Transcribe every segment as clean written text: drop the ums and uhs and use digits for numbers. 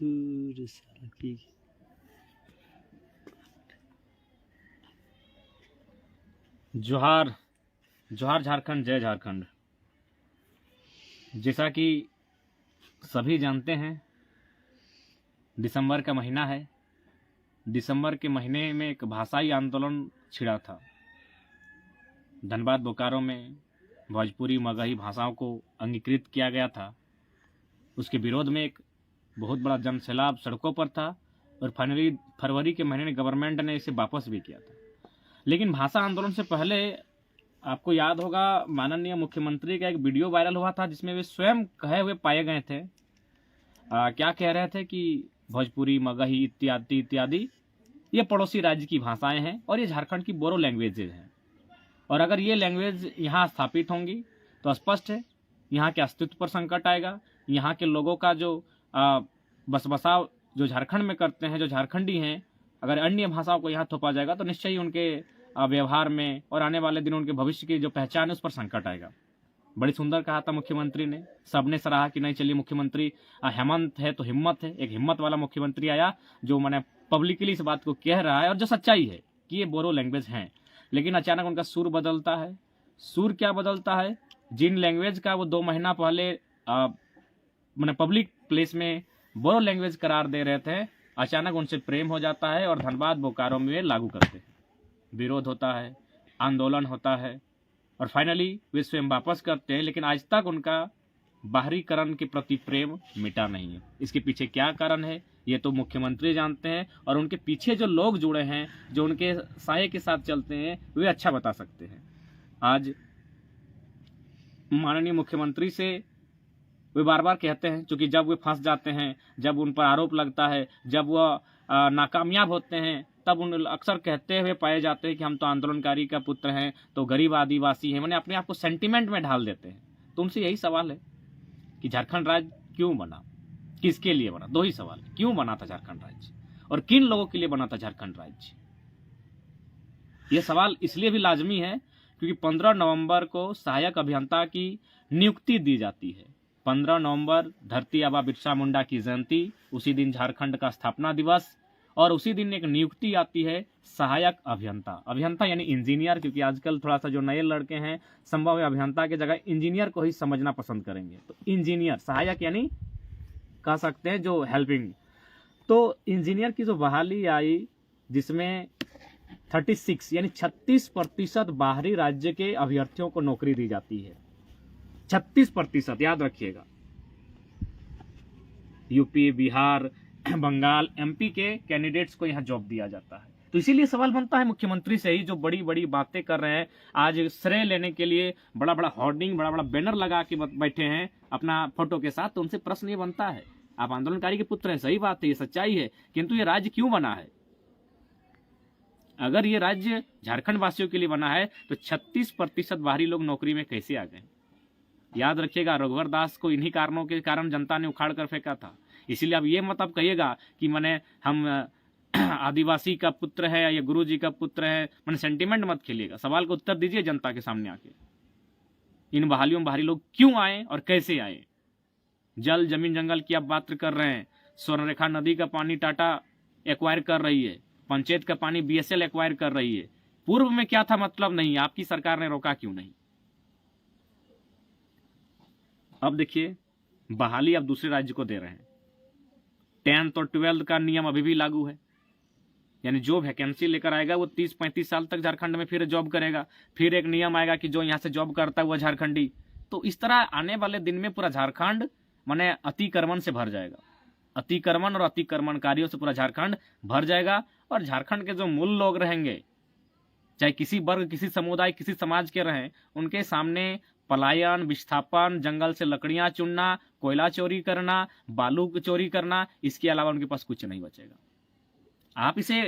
दूर साला की। जोहार जोहार झारखंड, जय झारखंड। जैसा कि सभी जानते हैं, दिसंबर का महीना है। दिसंबर के महीने में एक भाषाई आंदोलन छिड़ा था। धनबाद बोकारो में भोजपुरी मगही भाषाओं को अंगीकृत किया गया था। उसके विरोध में एक बहुत बड़ा जनसैलाब सड़कों पर था और फाइनली फरवरी के महीने में गवर्नमेंट ने इसे वापस भी किया था। लेकिन भाषा आंदोलन से पहले आपको याद होगा, माननीय मुख्यमंत्री का एक वीडियो वायरल हुआ था जिसमें वे स्वयं कहे हुए पाए गए थे। क्या कह रहे थे कि भोजपुरी मगही इत्यादि इत्यादि ये पड़ोसी राज्य की भाषाएं हैं और ये झारखंड की बोरो लैंग्वेजेज हैं, और अगर ये लैंग्वेज यहाँ स्थापित होंगी तो स्पष्ट है यहाँ के अस्तित्व पर संकट आएगा। यहाँ के लोगों का जो बसबसाव जो झारखंड में करते हैं, जो झारखंडी हैं, अगर अन्य भाषाओं को यहाँ थोपा जाएगा तो निश्चय ही उनके व्यवहार में और आने वाले दिनों उनके भविष्य की जो पहचान है उस पर संकट आएगा। बड़ी सुंदर कहा था मुख्यमंत्री ने, सबने सराहा कि नहीं चलिए मुख्यमंत्री हेमंत है तो हिम्मत है, एक हिम्मत वाला मुख्यमंत्री आया जो मैंने पब्लिकली इस बात को कह रहा है और जो सच्चाई है कि ये बोरो लैंग्वेज हैं। लेकिन अचानक उनका सुर बदलता है। सुर क्या बदलता है? जिन लैंग्वेज का वो 2 महीना पहले मैंने पब्लिक प्लेस में बोरो लैंग्वेज करार दे रहे थे, अचानक उनसे प्रेम हो जाता है और धनबाद बोकारो में लागू करते हैं। विरोध होता है, आंदोलन होता है और फाइनली वे स्वयं वापस करते हैं। लेकिन आज तक उनका बाहरीकरण के प्रति प्रेम मिटा नहीं है। इसके पीछे क्या कारण है ये तो मुख्यमंत्री जानते हैं, और उनके पीछे जो लोग जुड़े हैं, जो उनके साये के साथ चलते हैं, वे अच्छा बता सकते हैं। आज माननीय मुख्यमंत्री से वे बार बार कहते हैं, क्योंकि जब वे फंस जाते हैं, जब उन पर आरोप लगता है, जब वह नाकामयाब होते हैं, तब उन अक्सर कहते हुए पाए जाते हैं कि हम तो आंदोलनकारी का पुत्र हैं, तो गरीब आदिवासी हैं। मैंने अपने आप को सेंटिमेंट में ढाल देते हैं। तो उनसे यही सवाल है कि झारखंड राज्य क्यों बना, किसके लिए बना? 2 ही सवाल, क्यों बना था झारखंड राज्य और किन लोगों के लिए बना था झारखंड राज्य? यह सवाल इसलिए भी लाजमी है क्योंकि 15 नवंबर को सहायक अभियंता की नियुक्ति दी जाती है। 15 नवंबर धरती आबा बिरसा मुंडा की जयंती, उसी दिन झारखंड का स्थापना दिवस, और उसी दिन एक नियुक्ति आती है सहायक अभियंता। अभियंता यानी इंजीनियर, क्योंकि आजकल थोड़ा सा जो नए लड़के हैं संभव है अभियंता की जगह इंजीनियर को ही समझना पसंद करेंगे। तो इंजीनियर, सहायक यानी कह सकते हैं जो हेल्पिंग। तो इंजीनियर की जो बहाली आई, जिसमें 36 यानी 36% बाहरी राज्य के अभ्यर्थियों को नौकरी दी जाती है। 36%, याद रखिएगा। यूपी, बिहार, बंगाल, एमपी के कैंडिडेट्स को यहाँ जॉब दिया जाता है। तो इसीलिए सवाल बनता है मुख्यमंत्री से ही, जो बड़ी बड़ी बातें कर रहे हैं, आज श्रेय लेने के लिए बड़ा बड़ा होर्डिंग, बड़ा बड़ा बैनर लगा के बैठे हैं अपना फोटो के साथ। तो उनसे प्रश्न ये बनता है, आप आंदोलनकारी के पुत्र हैं, सही बात है, ये सच्चाई है, किंतु ये राज्य क्यों बना है? अगर ये राज्य झारखंड वासियों के लिए बना है तो 36% बाहरी लोग नौकरी में कैसे आ गए? याद रखिएगा, रघुवर दास को इन्हीं कारणों के कारण जनता ने उखाड़ कर फेंका था। इसीलिए अब ये मत अब कहिएगा कि मैंने हम आदिवासी का पुत्र है या गुरु जी का पुत्र है, मैंने सेंटिमेंट मत खेलिएगा। सवाल का उत्तर दीजिए जनता के सामने आके, इन बहालियों में बाहरी लोग क्यों आए और कैसे आए? जल, जमीन, जंगल की आप बात कर रहे हैं। स्वर्णरेखा नदी का पानी टाटा एक्वायर कर रही है, पंचायत का पानी बीएसएल एक्वायर कर रही है। पूर्व में क्या था मतलब नहीं, आपकी सरकार ने रोका क्यों नहीं? अब देखिए, बहाली अब दूसरे राज्य को दे रहे हैं। 10th और 12th का नियम अभी भी लागू है, यानी जो वैकेंसी लेकर आएगा वो 30-35 साल तक झारखंड में फिर जॉब करेगा। फिर एक नियम आएगा कि जो यहाँ से जॉब करता है वो झारखंडी। तो इस तरह आने वाले दिन में पूरा झारखंड माने अतिक्रमण से भर जाएगा। अतिक्रमण और अतिक्रमणकारियों से पूरा झारखंड भर जाएगा। और झारखंड के जो मूल लोग रहेंगे, चाहे किसी वर्ग, किसी समुदाय, किसी समाज के रहें, उनके सामने पलायन, विस्थापन, जंगल से लकड़ियां चुनना, कोयला चोरी करना, बालू चोरी करना, इसके अलावा उनके पास कुछ नहीं बचेगा। आप इसे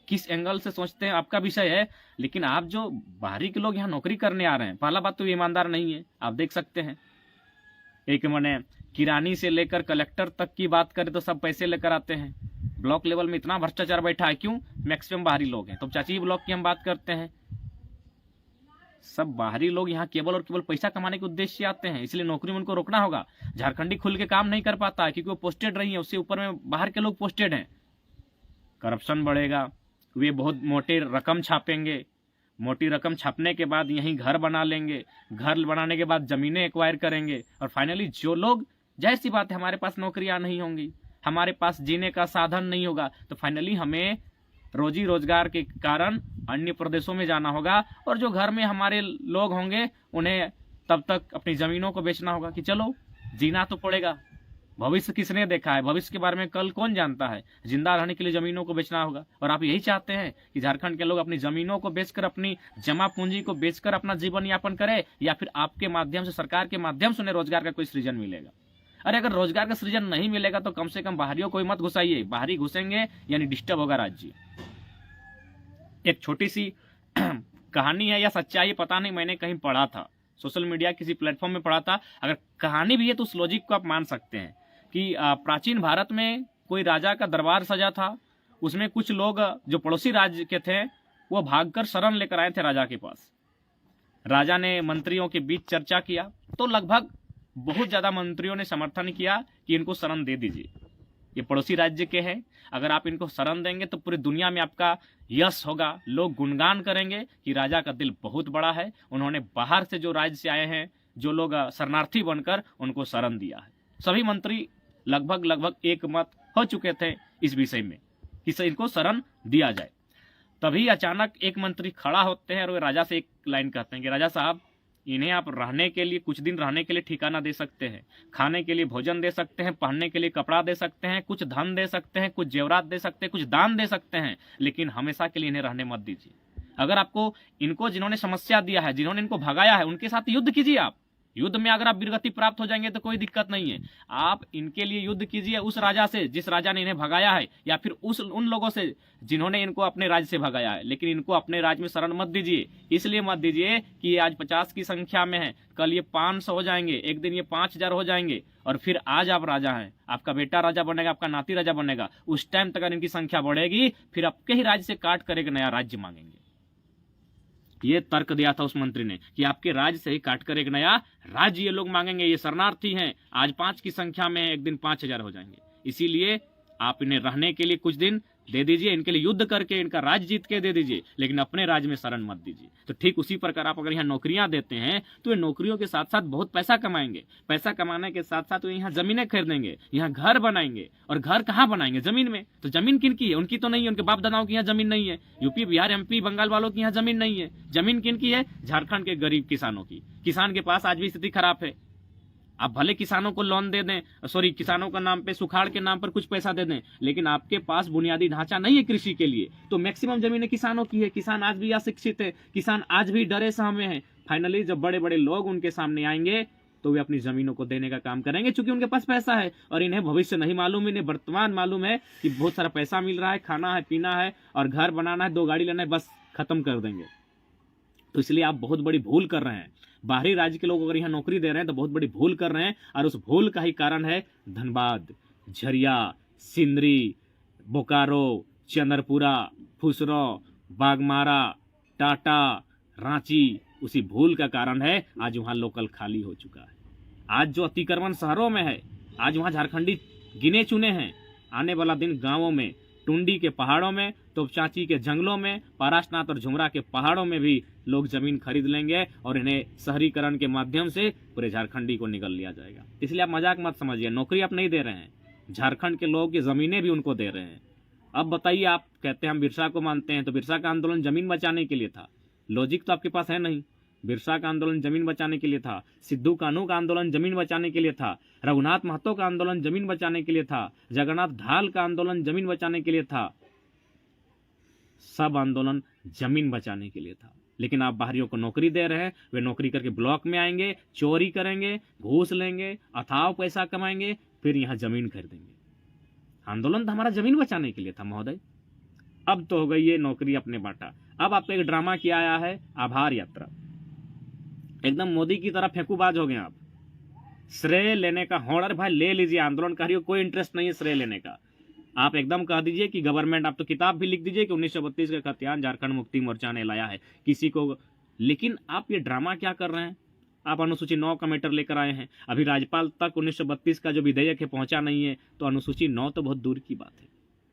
किस एंगल से सोचते हैं आपका विषय है, लेकिन आप जो बाहरी के लोग यहाँ नौकरी करने आ रहे हैं, पहला बात तो ईमानदार नहीं है। आप देख सकते हैं, एक मैंने किरानी से लेकर कलेक्टर तक की बात करें तो सब पैसे लेकर आते हैं। ब्लॉक लेवल में इतना भ्रष्टाचार बैठा है, क्यों? मैक्सिमम बाहरी लोग हैं। तो चाची ब्लॉक की हम बात करते हैं, सब बाहरी लोग यहाँ केवल और केवल पैसा कमाने के उद्देश्य से आते हैं, इसलिए नौकरी में उनको रोकना होगा। झारखंडी खुल के काम नहीं कर पाता है क्योंकि वो पोस्टेड रही है, उससे ऊपर में बाहर के लोग पोस्टेड हैं। करप्शन बढ़ेगा, वे बहुत मोटे रकम छापेंगे, मोटी रकम छापने के बाद यहीं घर बना लेंगे, घर बनाने के बाद जमीनें एक्वायर करेंगे, और फाइनली जो लोग, जाहिर सी बात है हमारे पास नौकरियां नहीं होंगी, हमारे पास जीने का साधन नहीं होगा, तो फाइनली हमें रोजी रोजगार के कारण अन्य प्रदेशों में जाना होगा, और जो घर में हमारे लोग होंगे उन्हें तब तक अपनी जमीनों को बेचना होगा कि चलो जीना तो पड़ेगा। भविष्य किसने देखा है, भविष्य के बारे में कल कौन जानता है। जिंदा रहने के लिए जमीनों को बेचना होगा, और आप यही चाहते हैं कि झारखंड के लोग अपनी जमीनों को बेचकर, अपनी जमा पूंजी को बेचकर अपना जीवन यापन करें, या फिर आपके माध्यम से, सरकार के माध्यम से उन्हें रोजगार का कोई सृजन मिलेगा। अरे अगर रोजगार का सृजन नहीं मिलेगा तो कम से कम बाहरियों को मत घुसाइए, बाहरी घुसेंगे यानी डिस्टर्ब होगा राज्य। एक छोटी सी कहानी है या सच्चाई पता नहीं, मैंने कहीं पढ़ा था, सोशल मीडिया किसी प्लेटफॉर्म में पढ़ा था, अगर कहानी भी है तो उस लॉजिक को आप मान सकते हैं कि प्राचीन भारत में कोई राजा का दरबार सजा था, उसमें कुछ लोग जो पड़ोसी राज्य के थे वो भागकर शरण लेकर आए थे राजा के पास। राजा ने मंत्रियों के बीच चर्चा किया तो लगभग बहुत ज्यादा मंत्रियों ने समर्थन किया कि इनको शरण दे दीजिए, ये पड़ोसी राज्य के हैं, अगर आप इनको शरण देंगे तो पूरी दुनिया में आपका यश होगा, लोग गुणगान करेंगे कि राजा का दिल बहुत बड़ा है, उन्होंने बाहर से जो राज्य से आए हैं जो लोग शरणार्थी बनकर उनको शरण दिया है। सभी मंत्री लगभग एक मत हो चुके थे इस विषय में कि इनको शरण दिया जाए। तभी अचानक एक मंत्री खड़ा होते हैं और वे राजा से एक लाइन कहते हैं कि राजा साहब, इन्हें आप रहने के लिए, कुछ दिन रहने के लिए ठिकाना दे सकते हैं, खाने के लिए भोजन दे सकते हैं, पहनने के लिए कपड़ा दे सकते हैं, कुछ धन दे सकते हैं, कुछ जेवरात दे सकते हैं, कुछ दान दे सकते हैं, लेकिन हमेशा के लिए इन्हें रहने मत दीजिए। अगर आपको इनको, जिन्होंने समस्या दिया है, जिन्होंने इनको भगाया है, उनके साथ युद्ध कीजिए। आप युद्ध में अगर आप वीरगति प्राप्त हो जाएंगे तो कोई दिक्कत नहीं है, आप इनके लिए युद्ध कीजिए उस राजा से जिस राजा ने इन्हें भगाया है, या फिर उन लोगों से जिन्होंने इनको अपने राज्य से भगाया है, लेकिन इनको अपने राज्य में शरण मत दीजिए। इसलिए मत दीजिए कि ये आज 50 की संख्या में है, कल ये 500 हो जाएंगे, एक दिन ये 5000 हो जाएंगे, और फिर आज आप राजा हैं, आपका बेटा राजा बनेगा, आपका नाती राजा बनेगा, उस टाइम तक इनकी संख्या बढ़ेगी, फिर आपके ही राज्य से काट कर एक नया राज्य मांगेंगे। ये तर्क दिया था उस मंत्री ने कि आपके राज्य से ही काटकर एक नया राज्य ये लोग मांगेंगे, ये शरणार्थी हैं, आज 5 की संख्या में एक दिन 5000 हो जाएंगे, इसीलिए आप इन्हें रहने के लिए कुछ दिन दे दीजिए, इनके लिए युद्ध करके इनका राज्य जीत के दे दीजिए, लेकिन अपने राज्य में शरण मत दीजिए। तो ठीक उसी प्रकार आप अगर यहाँ नौकरियां देते हैं तो ये नौकरियों के साथ साथ बहुत पैसा कमाएंगे, पैसा कमाने के साथ साथ वो यहाँ जमीनें खरीदेंगे, यहाँ घर बनाएंगे, और घर कहाँ बनाएंगे, जमीन में। तो जमीन किनकी है, उनकी तो नहीं है, उनके बाप दादाओं की यहाँ जमीन नहीं है, यूपी बिहार एमपी बंगाल वालों की यहाँ जमीन नहीं है, जमीन किनकी है, झारखंड के गरीब किसानों की। किसान के पास आज भी स्थिति खराब है, आप भले किसानों को लोन दे दें, किसानों का नाम पे, सुखाड़ के नाम पर कुछ पैसा दे दें, लेकिन आपके पास बुनियादी ढांचा नहीं है कृषि के लिए, तो मैक्सिमम जमीनें किसानों की है। किसान आज भी अशिक्षित है, किसान आज भी डरे सहमे हैं। फाइनली जब बड़े बड़े लोग उनके सामने आएंगे तो वे अपनी जमीनों को देने का काम करेंगे, क्योंकि उनके पास पैसा है, और इन्हें भविष्य नहीं मालूम, इन्हें वर्तमान मालूम है कि बहुत सारा पैसा मिल रहा है, खाना है, पीना है, और घर बनाना है, 2 गाड़ी लेना है, बस खत्म कर देंगे। तो इसलिए आप बहुत बड़ी भूल कर रहे हैं। बाहरी राज्य के लोग अगर यहाँ नौकरी दे रहे हैं तो बहुत बड़ी भूल कर रहे हैं, और उस भूल का ही कारण है धनबाद, झरिया, सिंदरी, बोकारो, चंद्रपुरा, फुसरो, बागमारा, टाटा, रांची। उसी भूल का कारण है आज वहाँ लोकल खाली हो चुका है। आज जो अतिक्रमण शहरों में है, आज वहाँ झारखंडी गिने चुने हैं। आने वाला दिन गाँवों में, टुंडी के पहाड़ों में, तोपचाची के जंगलों में, पारासनाथ और झुमरा के पहाड़ों में भी लोग जमीन खरीद लेंगे, और इन्हें शहरीकरण के माध्यम से पूरे झारखंडी को निगल लिया जाएगा। इसलिए आप मजाक मत समझिए, नौकरी आप नहीं दे रहे हैं, झारखंड के लोगों की जमीनें भी उनको दे रहे हैं। अब बताइए, आप कहते हैं हम बिरसा को मानते हैं, तो बिरसा का आंदोलन जमीन बचाने के लिए था, लॉजिक तो आपके पास है नहीं। बिरसा का आंदोलन जमीन बचाने के लिए था, सिद्धू कान्हू का आंदोलन जमीन बचाने के लिए था, रघुनाथ महतो का आंदोलन जमीन बचाने के लिए था, जगन्नाथ ढाल का आंदोलन जमीन बचाने के लिए था, सब आंदोलन जमीन बचाने के लिए था। लेकिन आप बाहरियों को नौकरी दे रहे हैं, वे नौकरी करके ब्लॉक में आएंगे, चोरी करेंगे, घूस लेंगे, अथाह पैसा कमाएंगे, फिर यहाँ जमीन खरीदेंगे। आंदोलन तो हमारा जमीन बचाने के लिए था महोदय। अब तो हो गई ये नौकरी अपने बांटा। अब आपको एक ड्रामा किया आया है, आभार यात्रा। एकदम मोदी की तरह फेंकूबाज हो गए आप, श्रेय लेने का होड़। अरे भाई ले लीजिए, आंदोलनकारियों को कोई इंटरेस्ट नहीं है श्रेय लेने का। आप एकदम कह दीजिए कि गवर्नमेंट, आप तो किताब भी लिख दीजिए कि 1932 का खतियान झारखंड मुक्ति मोर्चा ने लाया है, किसी को लेकिन आप ये ड्रामा क्या कर रहे हैं? आप अनुसूची 9 का मैटर लेकर आए हैं, अभी राज्यपाल तक 1932 का जो विधेयक है पहुंचा नहीं है, तो अनुसूची 9 तो बहुत दूर की बात है।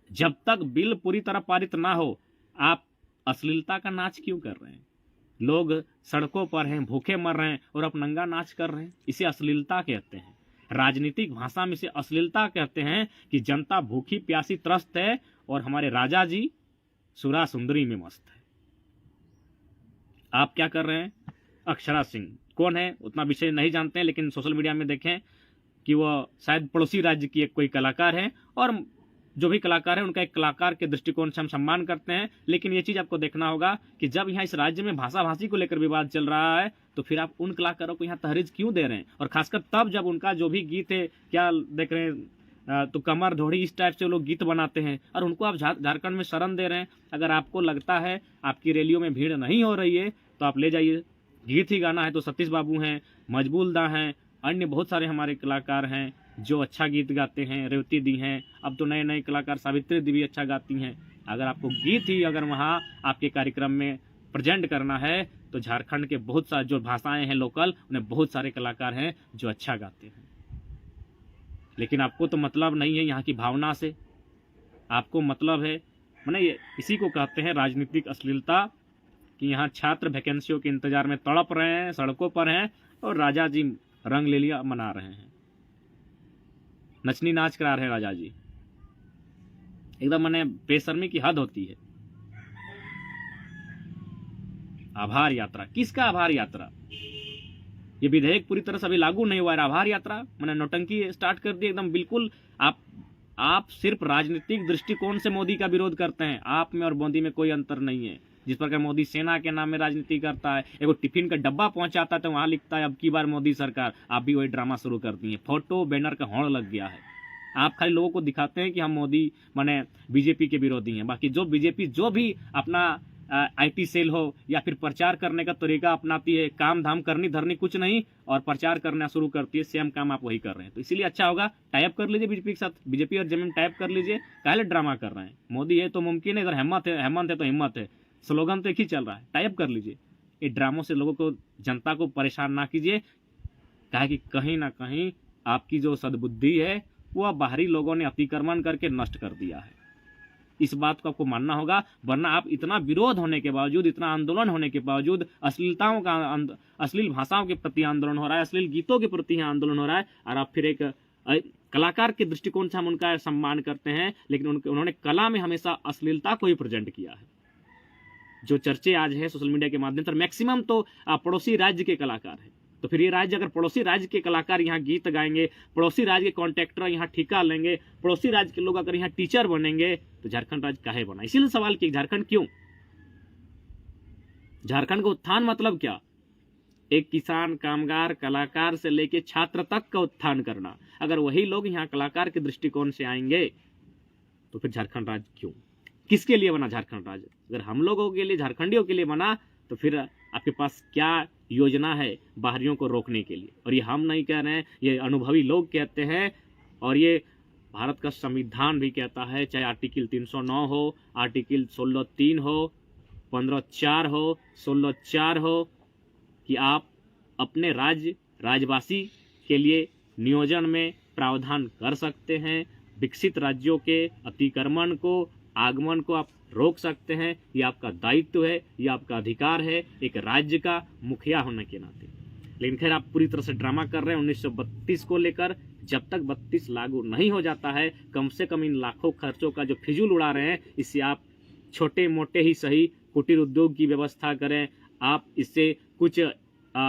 जब तक बिल पूरी तरह पारित ना हो, आप अश्लीलता का नाच क्यों कर रहे हैं? लोग सड़कों पर हैं, भूखे मर रहे हैं और आप नंगा नाच कर रहे हैं। इसे अश्लीलता कहते हैं। राजनीतिक भाषा में इसे अश्लीलता कहते हैं कि जनता भूखी प्यासी त्रस्त है और हमारे राजा जी सुरा सुंदरी में मस्त है। आप क्या कर रहे हैं? अक्षरा सिंह कौन है उतना विषय नहीं जानते हैं, लेकिन सोशल मीडिया में देखें कि वह शायद पड़ोसी राज्य की एक कोई कलाकार है, और जो भी कलाकार है उनका एक कलाकार के दृष्टिकोण से हम सम्मान करते हैं। लेकिन ये चीज़ आपको देखना होगा कि जब यहाँ इस राज्य में भाषा भाषी को लेकर विवाद चल रहा है, तो फिर आप उन कलाकारों को यहाँ तहरीज क्यों दे रहे हैं? और खासकर तब जब उनका जो भी गीत है, क्या देख रहे हैं, तो कमर ढोड़ी इस टाइप से लोग गीत बनाते हैं और उनको आप झारखंड में शरण दे रहे हैं। अगर आपको लगता है आपकी रैलियों में भीड़ नहीं हो रही है, तो आप ले जाइए। गीत ही गाना है तो सतीश बाबू हैं, मजबूल दा हैं, अन्य बहुत सारे हमारे कलाकार हैं जो अच्छा गीत गाते हैं, रेवती दी हैं, अब तो नए नए कलाकार सावित्री दी भी अच्छा गाती हैं। अगर आपको गीत ही अगर वहाँ आपके कार्यक्रम में प्रेजेंट करना है, तो झारखंड के बहुत सारे जो भाषाएं हैं लोकल, उन्हें बहुत सारे कलाकार हैं जो अच्छा गाते हैं। लेकिन आपको तो मतलब नहीं है यहाँ की भावना से, आपको मतलब है माने इसी को कहते हैं राजनीतिक अश्लीलता, कि यहाँ छात्र वैकेंसियों के इंतजार में तड़प रहे हैं, सड़कों पर हैं, और राजा जी रंग ले लिया मना रहे हैं, नचनी नाच करा रहे हैं राजा जी। एकदम माने बेशर्मी की हद होती है। आभार यात्रा, किसका आभार यात्रा? ये विधेयक पूरी तरह से अभी लागू नहीं हुआ है, आभार यात्रा मैंने नौटंकी स्टार्ट कर दी एकदम। बिल्कुल आप सिर्फ राजनीतिक दृष्टिकोण से मोदी का विरोध करते हैं। आप में और मोदी में कोई अंतर नहीं है। जिस प्रकार मोदी सेना के नाम में राजनीति करता है, एगो टिफिन का डब्बा पहुंचाता है तो वहां लिखता है अब की बार मोदी सरकार, आप भी वही ड्रामा शुरू करती हैं। फोटो बैनर का होड़ लग गया है। आप खाली लोगों को दिखाते हैं कि हम मोदी माने बीजेपी के विरोधी हैं, बाकी जो बीजेपी जो भी अपना आईटी सेल हो या फिर प्रचार करने का तरीका अपनाती है, काम धाम करनी धरनी कुछ नहीं, और प्रचार करना शुरू करती है, सेम काम आप वही कर रहे हैं। तो इसीलिए अच्छा होगा टाइप कर लीजिए बीजेपी के साथ, बीजेपी और जेएमएम टाइप कर लीजिए। काहे ड्रामा कर रहे हैं? मोदी है तो मुमकिन है, इधर हेमंत है तो हिम्मत है, स्लोगन तो एक ही चल रहा है, टाइप कर लीजिए। ये ड्रामों से लोगों को, जनता को परेशान ना कीजिए, कहा कि कहीं ना कहीं आपकी जो सद्बुद्धि है वो बाहरी लोगों ने अतिक्रमण करके नष्ट कर दिया है। इस बात को आपको मानना होगा, वरना आप इतना विरोध होने के बावजूद, इतना आंदोलन होने के बावजूद, अश्लीलताओं का अश्लील भाषाओं के प्रति आंदोलन हो रहा है, अश्लील गीतों के प्रति आंदोलन हो रहा है, और आप फिर एक कलाकार के दृष्टिकोण से हम उनका सम्मान करते हैं, लेकिन उन्होंने कला में हमेशा अश्लीलता को ही प्रेजेंट किया है। जो चर्चे आज है सोशल मीडिया के माध्यम से, मैक्सिमम तो पड़ोसी राज्य के कलाकार हैं। तो फिर ये राज्य, अगर पड़ोसी राज्य के कलाकार यहाँ गीत गाएंगे, पड़ोसी राज्य के कॉन्ट्रैक्टर यहाँ ठेका लेंगे, पड़ोसी राज्य के लोग अगर यहाँ टीचर बनेंगे, तो झारखंड राज्य काहे बना? इसीलिए सवाल किया, झारखंड क्यों? झारखंड का उत्थान मतलब क्या? एक किसान, कामगार, कलाकार से लेके छात्र तक का उत्थान करना। अगर वही लोग यहाँ कलाकार के दृष्टिकोण से आएंगे, तो फिर झारखंड राज्य क्यों? किसके लिए बना झारखंड राज्य? अगर हम लोगों के लिए, झारखंडियों के लिए बना, तो फिर आपके पास क्या योजना है बाहरियों को रोकने के लिए? और ये हम नहीं कह रहे हैं, ये अनुभवी लोग कहते हैं, और ये भारत का संविधान भी कहता है, चाहे आर्टिकल 309 हो, आर्टिकल 16(3) हो, 15(4) हो, 16(4) हो, कि आप अपने राज्यवासी के लिए नियोजन में प्रावधान कर सकते हैं। विकसित राज्यों के अतिक्रमण को, आगमन को आप रोक सकते हैं। ये आपका दायित्व है, ये आपका अधिकार है एक राज्य का मुखिया होने के नाते। लेकिन खैर, आप पूरी तरह से ड्रामा कर रहे हैं 1932 को लेकर। जब तक 32 लागू नहीं हो जाता है, कम से कम इन लाखों खर्चों का जो फिजूल उड़ा रहे हैं, इससे आप छोटे मोटे ही सही कुटीर उद्योग की व्यवस्था करें, आप इससे कुछ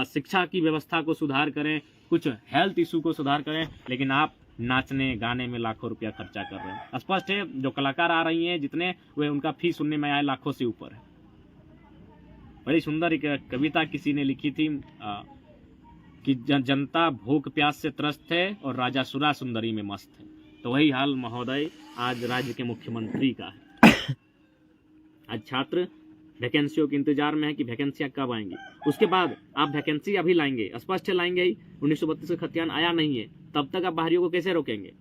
शिक्षा की व्यवस्था को सुधार करें, कुछ हेल्थ इशू को सुधार करें, लेकिन आप नाचने गाने में लाखों रुपया खर्चा कर रहे हैं। स्पष्ट है, जो कलाकार आ रही हैं जितने, वे उनका फीस सुनने में आए लाखों से ऊपर है। बड़ी सुंदर एक कविता किसी ने लिखी थी कि जनता भूख प्यास से त्रस्त है और राजा सुरा सुंदरी में मस्त है। तो वही हाल महोदय आज राज्य के मुख्यमंत्री का है। आज छात्र वैकेंसियों के इंतजार में है कि वैकेंसियां कब आएंगी। उसके बाद आप वैकेंसी अभी लाएंगे, स्पष्ट लाएंगे ही। 1932 का खतियान आया नहीं है, तब तक आप बाहरियों को कैसे रोकेंगे?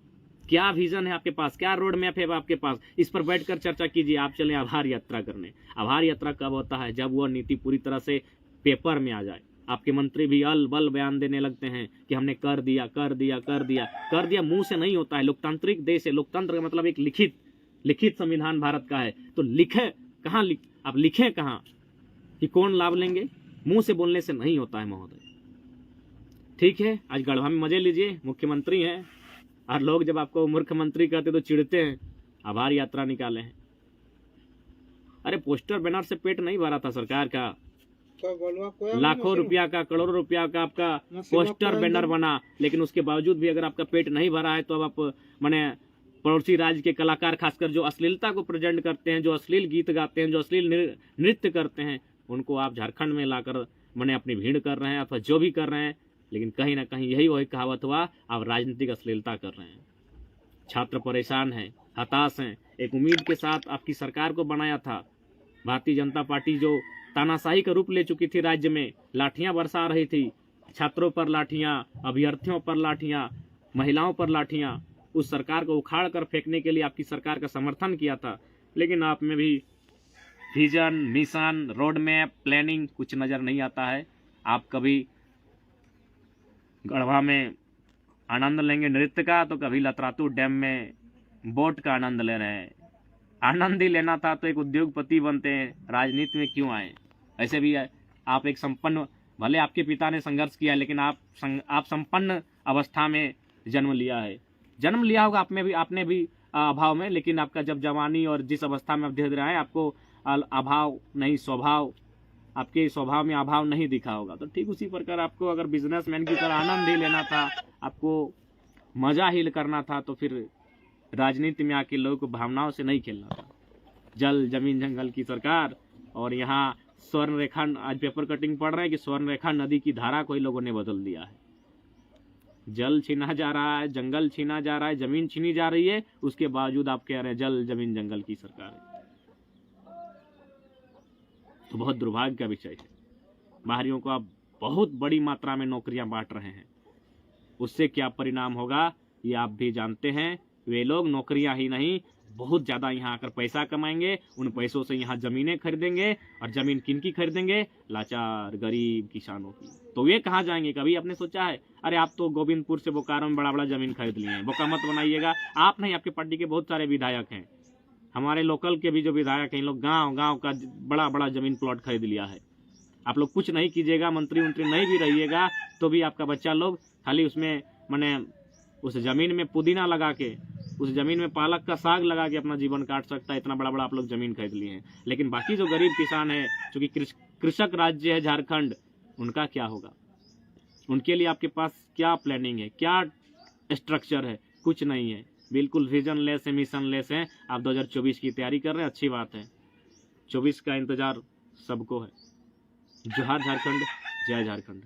क्या विजन है आपके पास, क्या रोड मैप है आपके पास? इस पर बैठकर चर्चा कीजिए। आप चलें आभार यात्रा करने। आभार यात्रा कब होता है? जब वह नीति पूरी तरह से पेपर में आ जाए। आपके मंत्री भी अल बल बयान देने लगते हैं कि हमने कर दिया कर दिया कर दिया। कर दिया मुंह से नहीं होता है, लोकतांत्रिक देश है, लोकतंत्र का मतलब एक लिखित संविधान भारत का है। तो लिखे कहाँ, आप लिखें कहाँ कि कौन लाभ लेंगे? मुंह से बोलने से नहीं होता है महोदय। ठीक है, आज गढ़वा में मजे लीजिए, मुख्यमंत्री हैं, और लोग जब आपको मुख्यमंत्री कहते तो चिढ़ते हैं, आभार यात्रा निकाले हैं। अरे पोस्टर बैनर से पेट नहीं भरा था सरकार का, लाखों रुपया का, करोड़ों रुपया का आपका पोस्टर बैनर बना, लेकिन उसके बावजूद भी अगर आपका पेट नहीं भरा है तो अब आप माने पड़ोसी राज्य के कलाकार, खासकर जो अश्लीलता को प्रेजेंट करते हैं, जो अश्लील गीत गाते हैं, जो अश्लील नृत्य करते हैं, उनको आप झारखंड में लाकर माने अपनी भीड़ कर रहे हैं अथवा जो भी कर रहे हैं। लेकिन कहीं ना कहीं यही वही कहावत हुआ, आप राजनीतिक अश्लीलता कर रहे हैं। छात्र परेशान हैं, हताश हैं। एक उम्मीद के साथ आपकी सरकार को बनाया था। भारतीय जनता पार्टी जो तानाशाही का रूप ले चुकी थी, राज्य में लाठियां बरसा रही थी, छात्रों पर लाठियां, अभ्यर्थियों पर लाठियां, महिलाओं पर लाठियां, उस सरकार को उखाड़ कर फेंकने के लिए आपकी सरकार का समर्थन किया था। लेकिन आप में भी vision, mission, road map, planning कुछ नज़र नहीं आता है। आप कभी गढ़वा में आनंद लेंगे नृत्य का, तो कभी लतरातू डैम में बोट का आनंद ले रहे हैं। आनंद ही लेना था तो एक उद्योगपति बनते हैं, राजनीति में क्यों आए? ऐसे भी आप एक संपन्न, भले आपके पिता ने संघर्ष किया, लेकिन आप संपन्न अवस्था में जन्म लिया होगा आपने भी अभाव में, लेकिन आपका जब जवानी और जिस अवस्था में आप धीरे धीरे आए, आपको अभाव नहीं, आपके स्वभाव में अभाव नहीं दिखा होगा। तो ठीक उसी प्रकार आपको अगर बिजनेसमैन की तरह आनंद ही लेना था, आपको मजा ही करना था, तो फिर राजनीति में आके लोगों को भावनाओं से नहीं खेलना था। जल जमीन जंगल की सरकार, और यहाँ स्वर्ण रेखा, आज पेपर कटिंग पढ़ रहे हैं कि स्वर्ण रेखा नदी की धारा को ही लोगों ने बदल दिया है। जल छीना जा रहा है, जंगल छीना जा रहा है, जमीन छीनी जा रही है, उसके बावजूद आप कह रहे हैं जल जमीन जंगल की सरकार है। तो बहुत दुर्भाग्य का विषय है। बाहरियों को आप बहुत बड़ी मात्रा में नौकरियां बांट रहे हैं, उससे क्या परिणाम होगा ये आप भी जानते हैं। वे लोग नौकरियां ही नहीं, बहुत ज़्यादा यहाँ आकर पैसा कमाएंगे, उन पैसों से यहाँ ज़मीनें खरीदेंगे, और ज़मीन किनकी खरीदेंगे? लाचार गरीब किसानों की। तो वे कहाँ जाएंगे? कभी आपने सोचा है? अरे आप तो गोविंदपुर से बोकारो में बड़ा बड़ा ज़मीन खरीद लिए हैं, बोका मत बनाइएगा। आप नहीं, आपके पार्टी के बहुत सारे विधायक हैं, हमारे लोकल के भी जो विधायक हैं, इन लोग गाँव का बड़ा बड़ा ज़मीन प्लॉट खरीद लिया है। आप लोग कुछ नहीं कीजिएगा, मंत्री नहीं भी रहिएगा, तो भी आपका बच्चा लोग खाली उसमें माने उस ज़मीन में पुदीना लगा के, उस ज़मीन में पालक का साग लगा के अपना जीवन काट सकता है। इतना बड़ा बड़ा आप लोग ज़मीन खरीद लिए हैं। लेकिन बाकी जो गरीब किसान है, चूँकि कृषक राज्य है झारखंड, उनका क्या होगा? उनके लिए आपके पास क्या प्लानिंग है, क्या स्ट्रक्चर है? कुछ नहीं है, बिल्कुल विजन लेस है, मिशन लेस है। आप 2024 की तैयारी कर रहे हैं, अच्छी बात है। 24 का इंतजार सबको है। जोहार झारखंड, जय झारखंड।